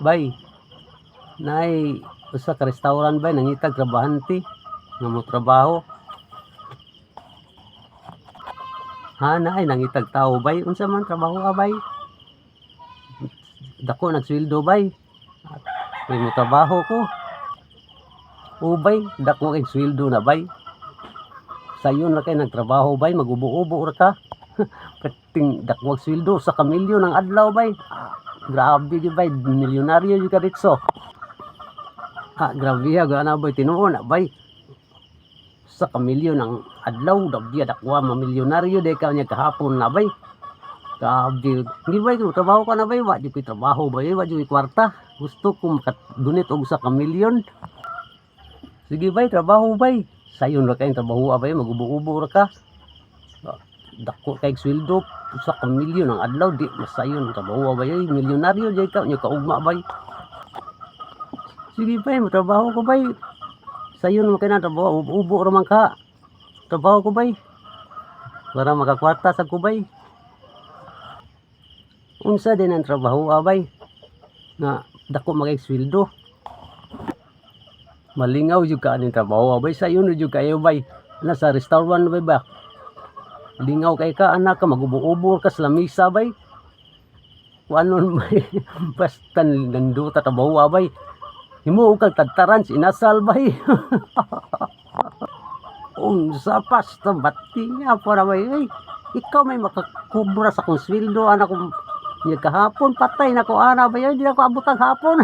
Bay, nay usa ka restaurant bay nangitag trabahante nga mo trabaho. Ha nay nangitag tao bay, unsa man trabaho bay? Dako nagsweldo bay. May mo trabaho ko. O bay, dako kay sweldo na bay. Sayon ra kay nagtrabaho bay, magubo-ubo ra ka. Kating dako sweldo sa kamilyo ng adlaw bay. Grabe di bay, milyonaryo di ka ritso. Grabe ha, gana bay, tinuon na bay. Sa kamilyo ng adlaw, dabiya dakwa mamilyonaryo di ka niya kahapon na bay. Grabe, hindi bay, trabaho ka na bay, wadi ko'y trabaho bay, wadi ko'y kwarta. Gusto ko makadunit og sa kamilyon. Sige bay, trabaho bay. Sayon ra kay trabaho bay, magubo-ubo ra ka. Dako kay sweldo sa kamilyon ng adlaw di masayon trabaho bay, milyonaryo di ka nya kaugma bay. Sige bay, trabaho ko bay. Sayon mo kay na trabaho, ubo ra man ka. Trabaho ko bay. Para makakwarta sa ko bay. Unsa din ang trabaho bay na dako magay sweldo. Malingaw jud ka aning trabaho bay, sayon jud kayo bay. Na sa restaurant bay ba? Lingaw kay ka anak ka, magubo-ubo ka sa lamisa bay. Wanon bay, basta nanduta trabaho bay. Himo kag tadtaran si inasal bay. Unsa pasta bati nga para bay. Ay, ikaw may makakubra sa kong sweldo anak ko. Kahapon patay na ko ana bay, di ako abot ang hapon.